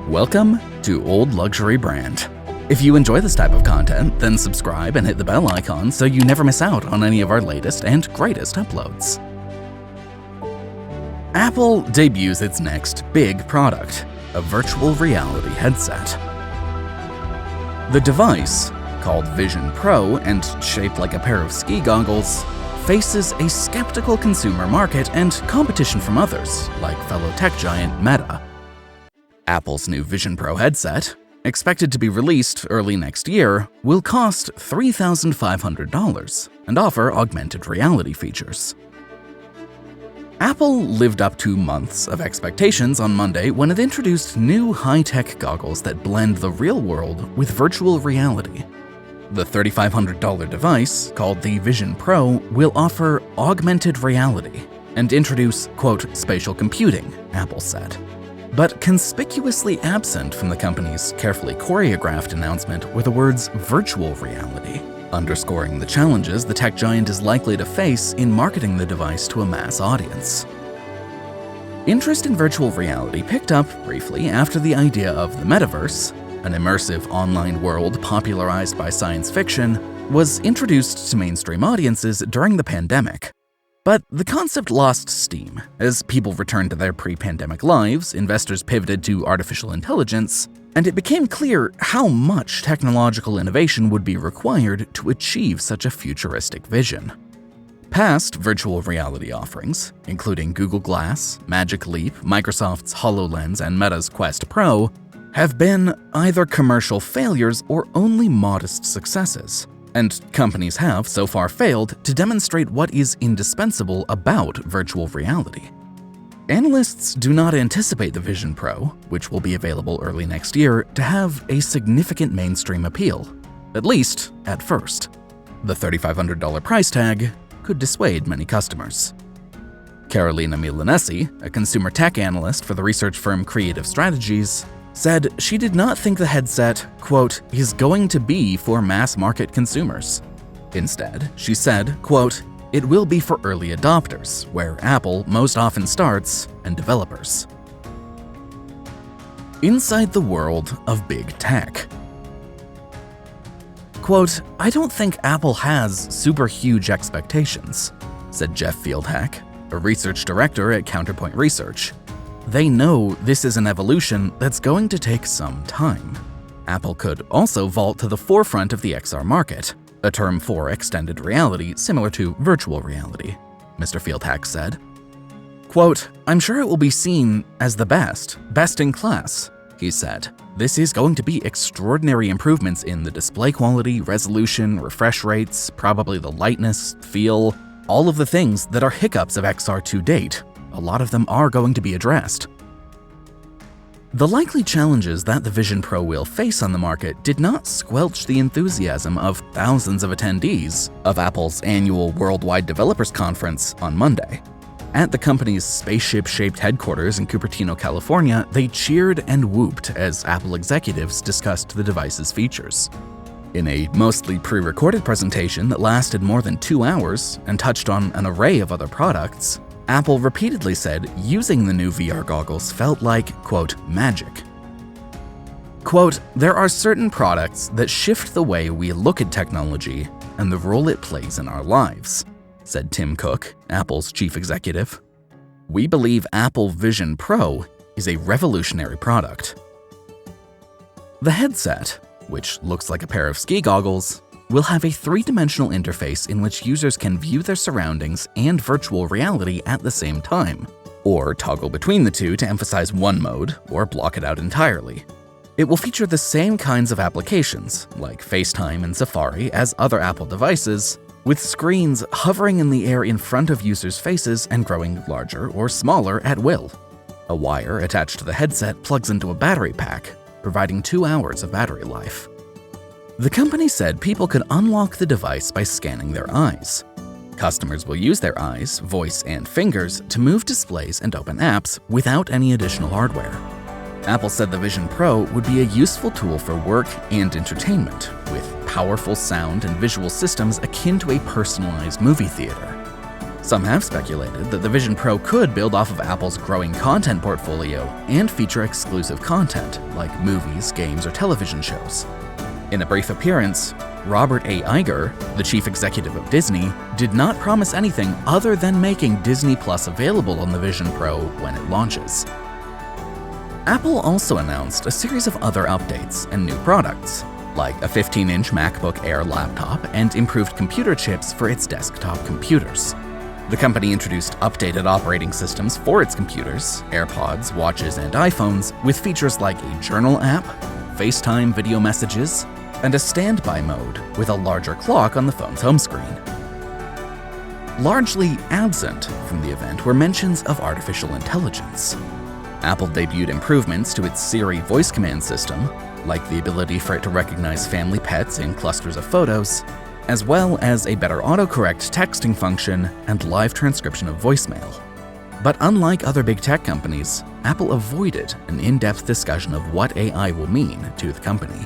Welcome to Old Luxury Brand. If you enjoy this type of content, then subscribe and hit the bell icon so you never miss out on any of our latest and greatest uploads. Apple debuts its next big product, a virtual reality headset. The device, called Vision Pro and shaped like a pair of ski goggles, faces a skeptical consumer market and competition from others, like fellow tech giant Meta. Apple's new Vision Pro headset, expected to be released early next year, will cost $3,500 and offer augmented reality features. Apple lived up to months of expectations on Monday when it introduced new high-tech goggles that blend the real world with virtual reality. The $3,500 device, called the Vision Pro, will offer augmented reality and introduce, quote, spatial computing, Apple said. But conspicuously absent from the company's carefully choreographed announcement were the words virtual reality, underscoring the challenges the tech giant is likely to face in marketing the device to a mass audience. Interest in virtual reality picked up briefly after the idea of the metaverse, an immersive online world popularized by science fiction, was introduced to mainstream audiences during the pandemic. But the concept lost steam. As people returned to their pre-pandemic lives, investors pivoted to artificial intelligence, and it became clear how much technological innovation would be required to achieve such a futuristic vision. Past virtual reality offerings, including Google Glass, Magic Leap, Microsoft's HoloLens, and Meta's Quest Pro, have been either commercial failures or only modest successes. And companies have so far failed to demonstrate what is indispensable about virtual reality. Analysts do not anticipate the Vision Pro, which will be available early next year, to have a significant mainstream appeal, at least at first. The $3,500 price tag could dissuade many customers. Carolina Milanesi, a consumer tech analyst for the research firm Creative Strategies, said she did not think the headset, quote, is going to be for mass market consumers. Instead, she said, quote, it will be for early adopters, where Apple most often starts, and developers. Inside the world of big tech. Quote, I don't think Apple has super huge expectations, said Jeff Fieldhack, a research director at Counterpoint Research. They know this is an evolution that's going to take some time. Apple could also vault to the forefront of the XR market, a term for extended reality similar to virtual reality, Mr. Fieldhack said. Quote, I'm sure it will be seen as the best in class, he said. This is going to be extraordinary improvements in the display quality, resolution, refresh rates, probably the lightness, feel, all of the things that are hiccups of XR to date. A lot of them are going to be addressed. The likely challenges that the Vision Pro will face on the market did not squelch the enthusiasm of thousands of attendees of Apple's annual Worldwide Developers Conference on Monday. At the company's spaceship-shaped headquarters in Cupertino, California, they cheered and whooped as Apple executives discussed the device's features. In a mostly pre-recorded presentation that lasted more than 2 hours and touched on an array of other products, Apple repeatedly said using the new VR goggles felt like, quote, magic. Quote, there are certain products that shift the way we look at technology and the role it plays in our lives, said Tim Cook, Apple's chief executive. We believe Apple Vision Pro is a revolutionary product. The headset, which looks like a pair of ski goggles, will have a three-dimensional interface in which users can view their surroundings and virtual reality at the same time, or toggle between the two to emphasize one mode or block it out entirely. It will feature the same kinds of applications, like FaceTime and Safari, as other Apple devices, with screens hovering in the air in front of users' faces and growing larger or smaller at will. A wire attached to the headset plugs into a battery pack, providing 2 hours of battery life. The company said people could unlock the device by scanning their eyes. Customers will use their eyes, voice, and fingers to move displays and open apps without any additional hardware. Apple said the Vision Pro would be a useful tool for work and entertainment, with powerful sound and visual systems akin to a personalized movie theater. Some have speculated that the Vision Pro could build off of Apple's growing content portfolio and feature exclusive content, like movies, games, or television shows. In a brief appearance, Robert A. Iger, the chief executive of Disney, did not promise anything other than making Disney Plus available on the Vision Pro when it launches. Apple also announced a series of other updates and new products, like a 15-inch MacBook Air laptop and improved computer chips for its desktop computers. The company introduced updated operating systems for its computers, AirPods, watches, and iPhones, with features like a journal app, FaceTime video messages, and a standby mode with a larger clock on the phone's home screen. Largely absent from the event were mentions of artificial intelligence. Apple debuted improvements to its Siri voice command system, like the ability for it to recognize family pets in clusters of photos, as well as a better autocorrect texting function and live transcription of voicemail. But unlike other big tech companies, Apple avoided an in-depth discussion of what AI will mean to the company.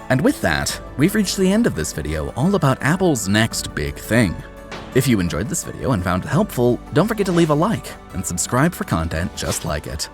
And with that, we've reached the end of this video all about Apple's next big thing. If you enjoyed this video and found it helpful, don't forget to leave a like and subscribe for content just like it.